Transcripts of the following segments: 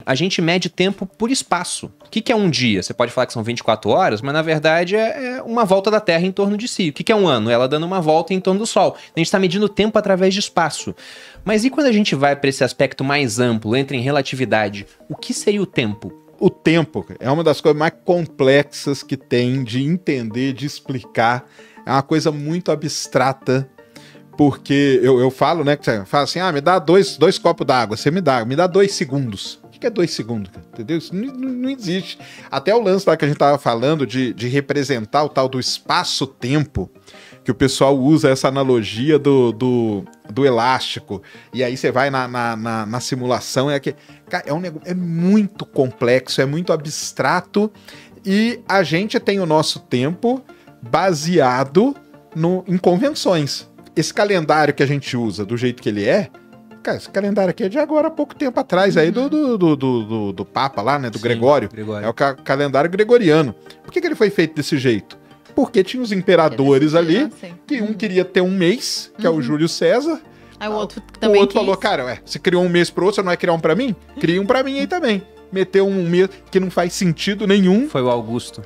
A gente mede tempo por espaço. O que é um dia? Você pode falar que são 24 horas, mas na verdade é uma volta da Terra em torno de si. O que é um ano? Ela dando uma volta em torno do Sol. A gente está medindo o tempo através de espaço. Mas e quando a gente vai para esse aspecto mais amplo, entra em relatividade, o que seria o tempo? O tempo é uma das coisas mais complexas que tem de entender, de explicar. É uma coisa muito abstrata, porque eu falo, né, que você fala assim, me dá dois copos d'água, você me dá 2 segundos. O que é 2 segundos, cara? Entendeu? Isso não existe. Até o lance lá que a gente tava falando de representar o tal do espaço-tempo, que o pessoal usa essa analogia do elástico, e aí você vai na simulação, cara, é muito complexo, é muito abstrato, e a gente tem o nosso tempo baseado em convenções. Esse calendário que a gente usa, do jeito que ele é, cara, esse calendário aqui é de agora há pouco tempo atrás, aí do Papa lá, né, do Gregório. É o calendário gregoriano. Por que ele foi feito desse jeito? Porque tinha os imperadores ali, que um queria ter um mês, que é o Júlio César. Aí o outro também falou, cara, você criou um mês pro outro, você não vai criar um pra mim? Cria um pra mim aí também. Meteu um mês que não faz sentido nenhum. Foi o Augusto.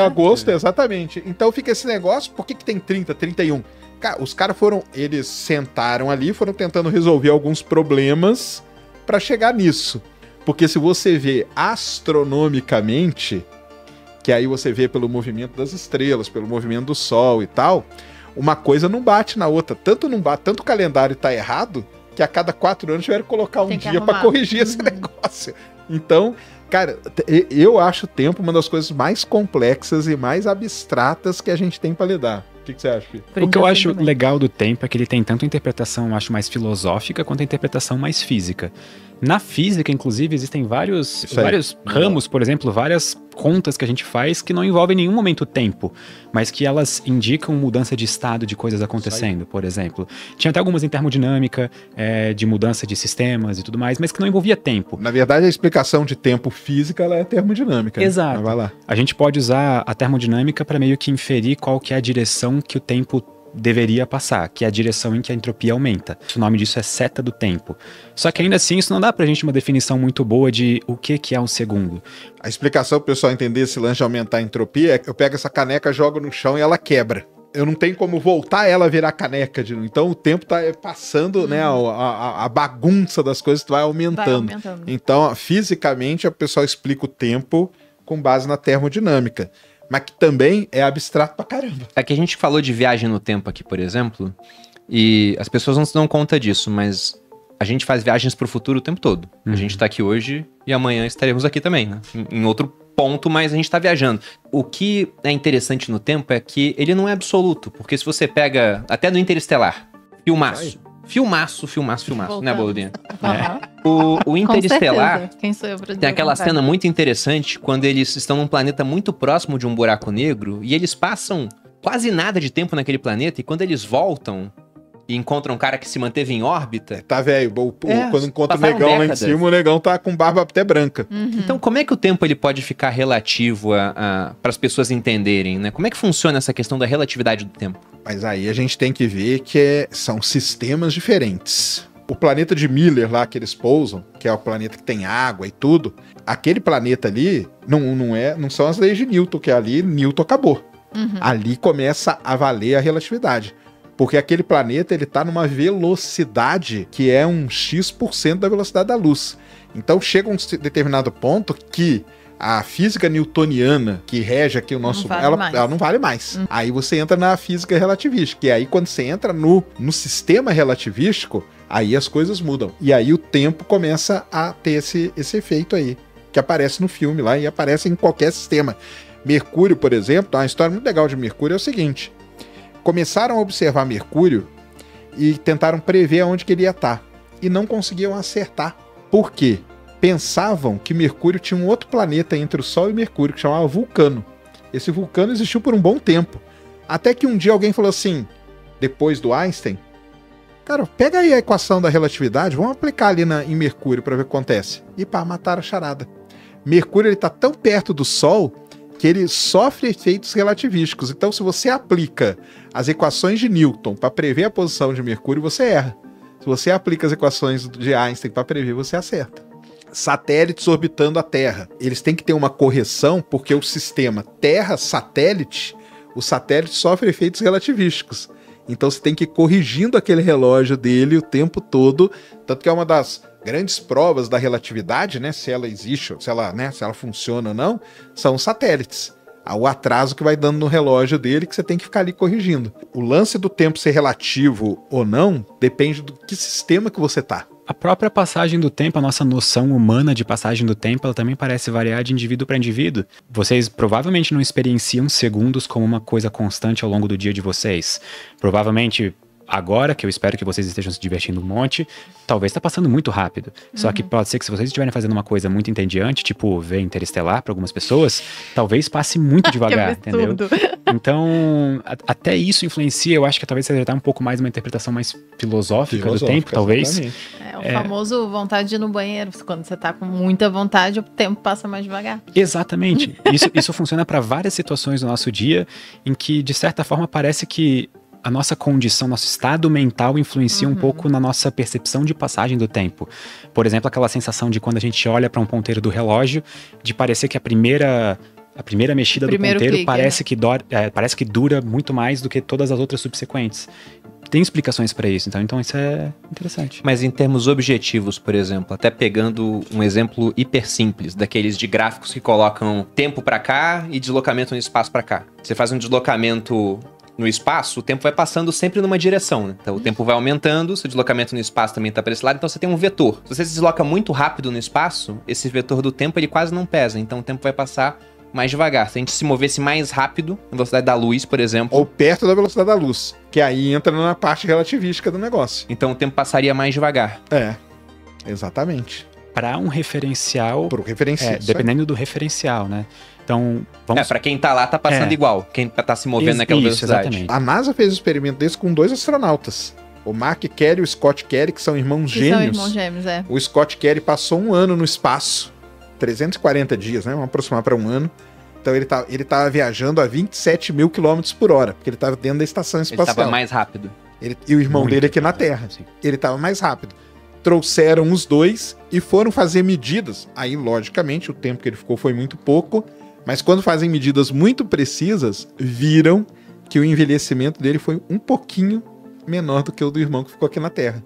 Agosto, exatamente. Então fica esse negócio, por que tem 30, 31? Cara, os caras eles sentaram ali, foram tentando resolver alguns problemas pra chegar nisso. Porque se você vê astronomicamente, que aí você vê pelo movimento das estrelas, pelo movimento do Sol e tal, uma coisa não bate na outra. Tanto o calendário tá errado, que a cada 4 anos tiveram que colocar um dia para corrigir esse negócio. Então, cara, eu acho o tempo uma das coisas mais complexas e mais abstratas que a gente tem para lidar. O que você acha, Fih? O que eu acho legal do tempo é que ele tem tanto a interpretação, eu acho, mais filosófica, quanto a interpretação mais física. Na física, inclusive, existem vários ramos, por exemplo, várias contas que a gente faz que não envolvem em nenhum momento o tempo, mas que elas indicam mudança de estado de coisas acontecendo, por exemplo. Tinha até algumas em termodinâmica, de mudança de sistemas e tudo mais, mas que não envolvia tempo. Na verdade, a explicação de tempo física ela é termodinâmica. Exato. Né? Vai lá. A gente pode usar a termodinâmica para meio que inferir qual que é a direção que o tempo deveria passar, que é a direção em que a entropia aumenta. O nome disso é seta do tempo. Só que ainda assim, isso não dá pra gente uma definição muito boa de o que é um segundo. A explicação pro pessoal entender esse lance de aumentar a entropia é que eu pego essa caneca, jogo no chão e ela quebra. Eu não tenho como voltar ela a virar caneca de novo. Então o tempo tá passando, né, a bagunça das coisas vai aumentando. Então, fisicamente, o pessoal explica o tempo com base na termodinâmica. Mas que também é abstrato pra caramba. É que a gente falou de viagem no tempo aqui, por exemplo, e as pessoas não se dão conta disso, mas a gente faz viagens pro futuro o tempo todo. A gente tá aqui hoje e amanhã estaremos aqui também, né? Em outro ponto, mas a gente tá viajando. O que é interessante no tempo é que ele não é absoluto, porque se você pega, até no Interestelar, filmaço, né, Boludinha? O Interestelar tem aquela cena muito interessante quando eles estão num planeta muito próximo de um buraco negro e eles passam quase nada de tempo naquele planeta e quando eles voltam e encontram um cara que se manteve em órbita... Tá velho, quando encontra o negão décadas lá em cima, o negão tá com barba até branca. Então como é que o tempo ele pode ficar relativo para as pessoas entenderem, né? Como é que funciona essa questão da relatividade do tempo? Mas aí a gente tem que ver que são sistemas diferentes. O planeta de Miller lá que eles pousam, que é o planeta que tem água e tudo, aquele planeta ali não são as leis de Newton, que ali Newton acabou. Ali começa a valer a relatividade. Porque aquele planeta ele tá numa velocidade que é um X% da velocidade da luz. Então chega um determinado ponto que a física newtoniana que rege aqui o nosso... ela não vale mais. Aí você entra na física relativística. E aí quando você entra no sistema relativístico, aí as coisas mudam. E aí o tempo começa a ter esse efeito aí. Que aparece no filme lá e aparece em qualquer sistema. Mercúrio, por exemplo, uma história muito legal de Mercúrio é o seguinte. Começaram a observar Mercúrio e tentaram prever aonde que ele ia estar. E não conseguiam acertar. Por quê? Pensavam que Mercúrio tinha um outro planeta entre o Sol e Mercúrio, que chamava Vulcano. Esse Vulcano existiu por um bom tempo. Até que um dia alguém falou assim, depois do Einstein, cara, pega aí a equação da relatividade, vamos aplicar ali em Mercúrio para ver o que acontece. E pá, mataram a charada. Mercúrio ele tá tão perto do Sol que ele sofre efeitos relativísticos. Então, se você aplica as equações de Newton para prever a posição de Mercúrio, você erra. Se você aplica as equações de Einstein para prever, você acerta. satélites orbitando a Terra. Eles têm que ter uma correção porque o sistema Terra-satélite, o satélite sofre efeitos relativísticos. Então você tem que ir corrigindo aquele relógio dele o tempo todo, tanto que é uma das grandes provas da relatividade, né, se ela existe, se ela funciona ou não, são os satélites. O atraso que vai dando no relógio dele que você tem que ficar ali corrigindo. O lance do tempo ser relativo ou não depende do que sistema que você tá. A própria passagem do tempo, a nossa noção humana de passagem do tempo, ela também parece variar de indivíduo para indivíduo. Vocês provavelmente não experienciam segundos como uma coisa constante ao longo do dia de vocês. Provavelmente, agora, que eu espero que vocês estejam se divertindo um monte, talvez está passando muito rápido. Só que pode ser que se vocês estiverem fazendo uma coisa muito entediante, tipo ver Interestelar para algumas pessoas, talvez passe muito devagar, entendeu? Então, até isso influencia, eu acho que talvez seja até um pouco mais uma interpretação mais filosófica do tempo, talvez. É o famoso vontade de ir no banheiro. Quando você tá com muita vontade, o tempo passa mais devagar. Exatamente. Isso funciona para várias situações do nosso dia, em que, de certa forma, parece que a nossa condição, nosso estado mental influencia um pouco na nossa percepção de passagem do tempo. Por exemplo, aquela sensação de quando a gente olha para um ponteiro do relógio, de parecer que a primeira mexida do ponteiro parece que dura muito mais do que todas as outras subsequentes. Tem explicações para isso, então isso é interessante. Mas em termos objetivos, por exemplo, até pegando um exemplo hiper simples, daqueles de gráficos que colocam tempo para cá e deslocamento no espaço para cá. Você faz um deslocamento no espaço, o tempo vai passando sempre numa direção, né? Então o tempo vai aumentando, seu deslocamento no espaço também está para esse lado, então você tem um vetor. Se você se desloca muito rápido no espaço, esse vetor do tempo ele quase não pesa, então o tempo vai passar mais devagar. Se a gente se movesse mais rápido, na velocidade da luz, por exemplo... Ou perto da velocidade da luz, que aí entra na parte relativística do negócio. Então o tempo passaria mais devagar. É, exatamente. Para um referencial... Para o referencial. Dependendo do referencial, né? Então, vamos... pra quem tá lá, tá passando igual. Quem tá se movendo naquela velocidade. Exatamente. A NASA fez um experimento desse com 2 astronautas. O Mark Kelly e o Scott Kelly, que são irmãos gêmeos. São irmãos gêmeos, é. O Scott Kelly passou 1 ano no espaço. 340 dias, né? Vamos aproximar para 1 ano. Então ele tava viajando a 27 mil quilômetros por hora, porque ele tava dentro da estação espacial. Ele tava mais rápido. E o irmão dele aqui na Terra. Sim. Ele tava mais rápido. Trouxeram os dois e foram fazer medidas. Aí, logicamente, o tempo que ele ficou foi muito pouco. Mas quando fazem medidas muito precisas, viram que o envelhecimento dele foi um pouquinho menor do que o do irmão que ficou aqui na Terra.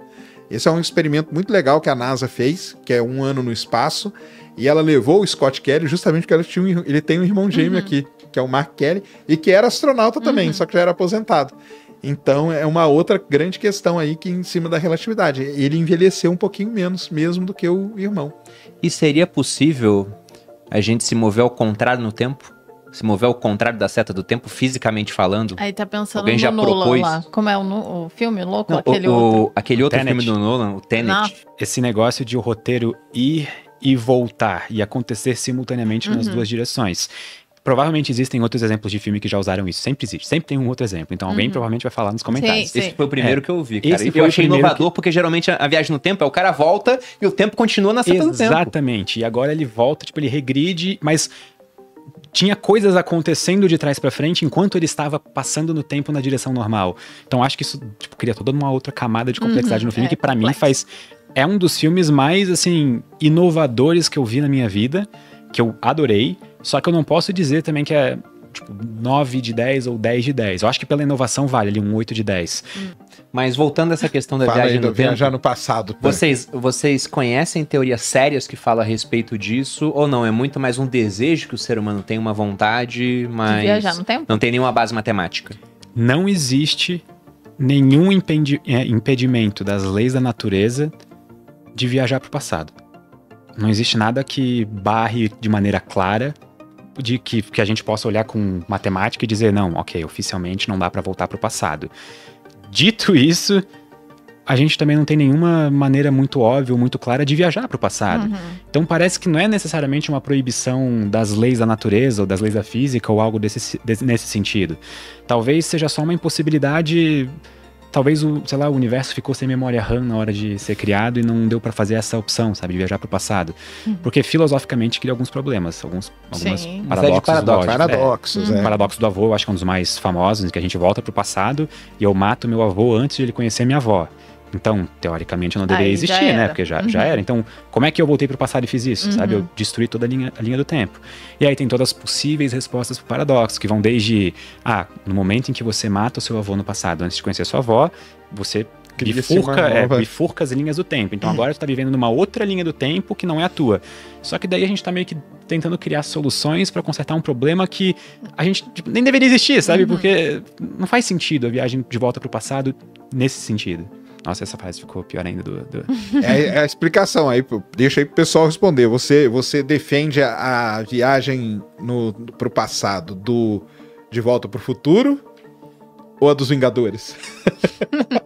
Esse é um experimento muito legal que a NASA fez, que é 1 ano no espaço, e ela levou o Scott Kelly justamente porque ele tem um irmão gêmeo aqui, que é o Mark Kelly, e que era astronauta também, só que já era aposentado. Então é uma outra grande questão aí que em cima da relatividade. Ele envelheceu um pouquinho menos mesmo do que o irmão. E seria possível a gente se mover ao contrário no tempo? Se mover ao contrário da seta do tempo, fisicamente falando? Aí tá pensando Alguém no já Nolan propôs? lá. Como é o filme louco? Não, aquele outro Tenet. filme do Nolan, o Tenet. Não. Esse negócio de o roteiro ir e voltar e acontecer simultaneamente nas duas direções. Provavelmente existem outros exemplos de filme que já usaram isso. Sempre existe. Sempre tem um outro exemplo. Então alguém provavelmente vai falar nos comentários. Sim. Esse foi o primeiro que eu vi, cara. Esse E foi eu o achei primeiro inovador porque geralmente a viagem no tempo é o cara volta e o tempo continua na seta do tempo. Exatamente. E agora ele volta, tipo, ele regride, mas tinha coisas acontecendo de trás pra frente enquanto ele estava passando no tempo na direção normal. Então acho que isso cria toda uma outra camada de complexidade no filme que pra mim é um dos filmes mais assim inovadores que eu vi na minha vida, que eu adorei, só que eu não posso dizer também que é tipo 9 de 10 ou 10 de 10. Eu acho que pela inovação vale ali um 8 de 10. Mas voltando a essa questão da viagem no tempo, viajar no passado. vocês conhecem teorias sérias que falam a respeito disso ou não? É muito mais um desejo que o ser humano tem, uma vontade, mas De viajar no tempo? não tem nenhuma base matemática. Não existe nenhum impedimento das leis da natureza de viajar para o passado. Não existe nada que barre de maneira clara de que a gente possa olhar com matemática e dizer, não, ok, oficialmente não dá para voltar para o passado. Dito isso, a gente também não tem nenhuma maneira muito óbvia ou muito clara de viajar para o passado. Então parece que não é necessariamente uma proibição das leis da natureza ou das leis da física ou algo nesse sentido. Talvez seja só uma impossibilidade. Talvez o universo ficou sem memória RAM na hora de ser criado e não deu pra fazer essa opção, sabe, de viajar pro passado. Porque filosoficamente cria alguns problemas, alguns paradoxos. O paradoxo do avô, eu acho que é um dos mais famosos, que a gente volta pro passado e eu mato meu avô antes de ele conhecer minha avó. Então, teoricamente, não deveria Aí, já existir, né? era. Porque já era. Então, como é que eu voltei pro passado e fiz isso, sabe? Eu destruí toda a linha do tempo. E aí tem todas as possíveis respostas pro paradoxo, que vão desde, no momento em que você mata o seu avô no passado, antes de conhecer a sua avó, você bifurca as linhas do tempo. Então agora você tá vivendo numa outra linha do tempo que não é a tua. Só que daí a gente tá meio que tentando criar soluções pra consertar um problema que a gente nem deveria existir, sabe? Porque não faz sentido a viagem de volta pro passado nesse sentido. Nossa, essa frase ficou pior ainda É a explicação aí, deixa aí pro pessoal responder. Você defende a viagem pro passado De Volta pro Futuro ou a dos Vingadores?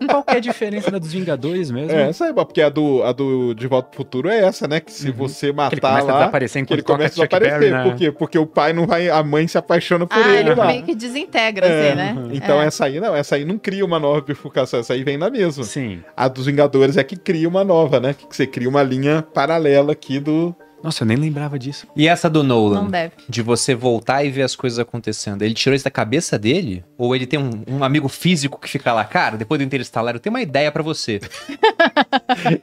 Qual que é a diferença da dos Vingadores mesmo? Essa é, porque a do De Volta pro Futuro é essa, né? Que se você matar ele começa lá, a desaparecer que ele começa a desaparecer. Berry, né? Por quê? Porque o pai não vai, a mãe se apaixona por ele ele lá. meio que desintegra, assim, né? Então essa aí não cria uma nova bifurcação, essa aí vem na mesma. Sim. A dos Vingadores é que cria uma nova, né? Que você cria uma linha paralela aqui do... Nossa, eu nem lembrava disso. E essa do Nolan? Não deve. De você voltar e ver as coisas acontecendo. Ele tirou isso da cabeça dele? Ou ele tem um amigo físico que fica lá? Cara, depois do Interestelar, eu tenho uma ideia pra você.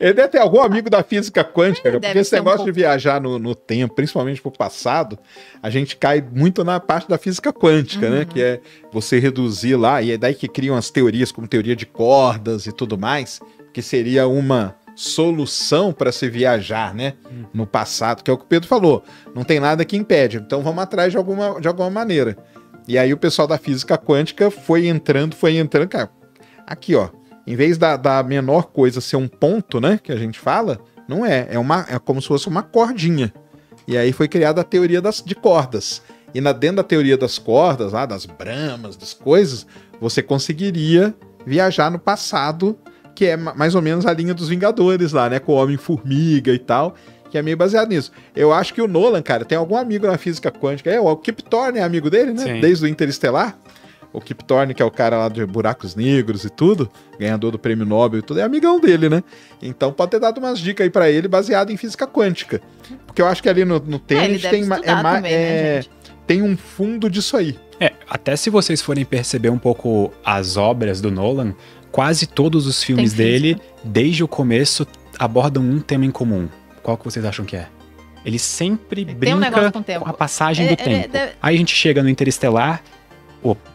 Ele deve ter algum amigo da física quântica, Deve porque esse ser negócio pouco. de viajar no tempo, principalmente pro passado, a gente cai muito na parte da física quântica, né? Que é você reduzir lá, e é daí que criam as teorias, como teoria de cordas e tudo mais, que seria uma solução para se viajar, né? No passado, que é o que o Pedro falou. Não tem nada que impede, então vamos atrás de alguma maneira. E aí o pessoal da física quântica foi entrando, cara. Aqui, ó. Em vez da menor coisa ser um ponto, né? Que a gente fala, não é. É como se fosse uma cordinha. E aí foi criada a teoria de cordas. E dentro da teoria das cordas, lá, das bramas, das coisas, você conseguiria viajar no passado, que é mais ou menos a linha dos Vingadores lá, né? Com o Homem-Formiga e tal, que é meio baseado nisso. Eu acho que o Nolan, cara, tem algum amigo na física quântica. O Kip Thorne é amigo dele, né? Sim. Desde o Interestelar. O Kip Thorne, que é o cara lá de Buracos Negros e tudo, ganhador do Prêmio Nobel e tudo, é amigão dele, né? Então pode ter dado umas dicas aí pra ele baseado em física quântica. Porque eu acho que ali no Ele Tenet deve tem, estudar também, né, gente? tem um fundo disso aí. Até se vocês forem perceber um pouco as obras do Nolan, quase todos os filmes Tem física. dele, desde o começo, abordam um tema em comum. Qual que vocês acham que é? Ele sempre tem um brinca negócio com o tempo. com a passagem do tempo. deve- Aí a gente chega no Interestelar,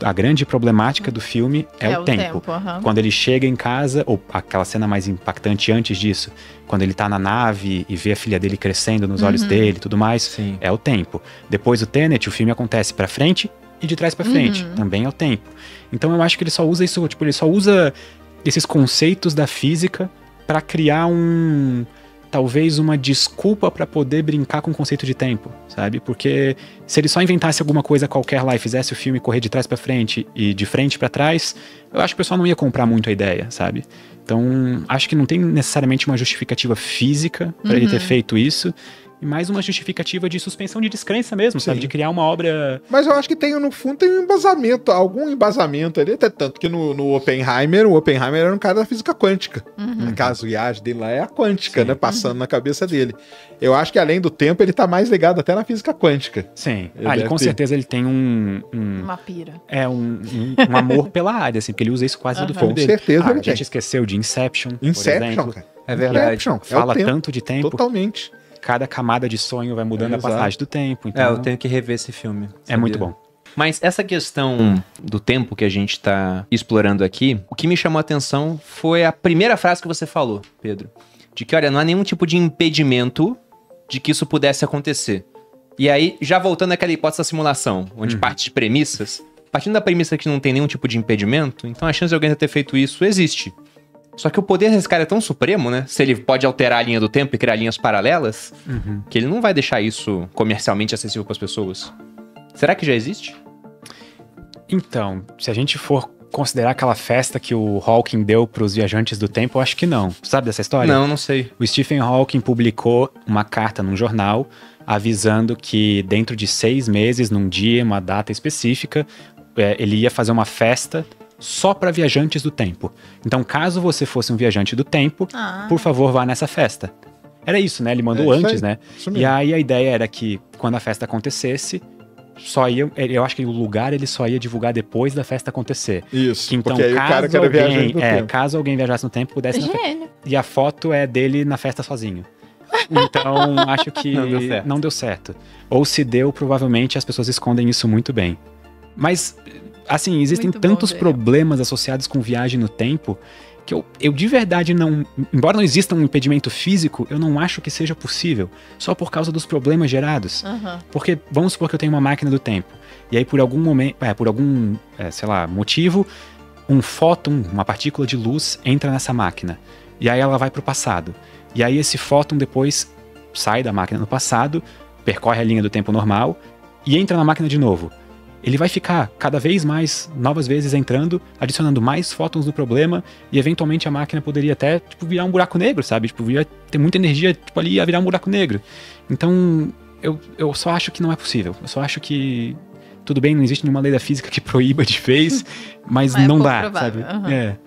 a grande problemática do filme é o tempo. aham. Quando ele chega em casa, ou aquela cena mais impactante antes disso, quando ele tá na nave e vê a filha dele crescendo nos olhos dele e tudo mais, Sim. é o tempo. Depois do Tenet, o filme acontece pra frente e de trás pra frente, também é o tempo. Então eu acho que ele só usa isso, ele só usa esses conceitos da física pra criar talvez uma desculpa pra poder brincar com o conceito de tempo, sabe? Porque se ele só inventasse alguma coisa qualquer lá e fizesse o filme correr de trás pra frente e de frente pra trás, eu acho que o pessoal não ia comprar muito a ideia, sabe? Então, acho que não tem necessariamente uma justificativa física pra ele ter feito isso, e mais uma justificativa de suspensão de descrença mesmo, sabe? Sim. De criar uma obra... Mas eu acho que no fundo tem um embasamento, algum embasamento ali, até tanto que no Oppenheimer, o Oppenheimer era um cara da física quântica. Aquelas viagens dele lá é a quântica, né? Passando na cabeça dele. Eu acho que além do tempo, ele tá mais ligado até na física quântica. Sim. Ele Ele deve com ter. certeza ele tem um Uma pira. um amor pela área, assim, porque ele usa isso quase todo Aham. filme Com dele. certeza A ele tem. gente esqueceu de Inception, por Inception, exemplo. cara. É verdade. Inception, Fala é o tempo. tanto de tempo, Totalmente. cada camada de sonho vai mudando a Exato. passagem do tempo. Então, Eu tenho que rever esse filme. é sabia? muito bom. Mas essa questão do tempo que a gente tá explorando aqui, o que me chamou a atenção foi a primeira frase que você falou, Pedro. De que, olha, não há nenhum tipo de impedimento de que isso pudesse acontecer. E aí, já voltando àquela hipótese da simulação, onde parte de premissas, partindo da premissa que não tem nenhum tipo de impedimento, então a chance de alguém ter feito isso existe. Só que o poder desse cara é tão supremo, né? Se ele pode alterar a linha do tempo e criar linhas paralelas, que ele não vai deixar isso comercialmente acessível para as pessoas. Será que já existe? Então, se a gente for considerar aquela festa que o Hawking deu para os viajantes do tempo, eu acho que não. Sabe dessa história? Não sei. O Stephen Hawking publicou uma carta num jornal avisando que dentro de 6 meses, num dia, uma data específica, ele ia fazer uma festa só para viajantes do tempo. Então, caso você fosse um viajante do tempo, por favor, vá nessa festa. Era isso, né? Ele mandou É isso antes, aí. né? Isso mesmo. E aí a ideia era que quando a festa acontecesse, eu acho que o lugar ele só ia divulgar depois da festa acontecer. Isso, que, então, porque aí o cara quer viajar no tempo. Caso alguém viajasse no tempo, pudesse... Gênio. E a foto é dele na festa sozinho. Então, acho que não deu certo. Ou se deu, provavelmente as pessoas escondem isso muito bem. Mas, assim, existem Muito bom, tantos Daniel. problemas associados com viagem no tempo que eu de verdade não... Embora não exista um impedimento físico, eu não acho que seja possível. Só por causa dos problemas gerados. Aham. Porque, vamos supor que eu tenho uma máquina do tempo. E aí, por algum momento, sei lá, motivo, um fóton, uma partícula de luz, entra nessa máquina. E aí ela vai pro passado. E aí esse fóton depois sai da máquina no passado, percorre a linha do tempo normal e entra na máquina de novo. Ele vai ficar cada vez mais, novas vezes entrando, adicionando mais fótons no problema e eventualmente a máquina poderia até, tipo, virar um buraco negro, sabe? Tipo, ia ter muita energia, tipo, ali ia virar um buraco negro. Então, eu só acho que não é possível. Eu só acho que, tudo bem, não existe nenhuma lei da física que proíba de vez, mas Mas é não pouco dá, provável, sabe? aham.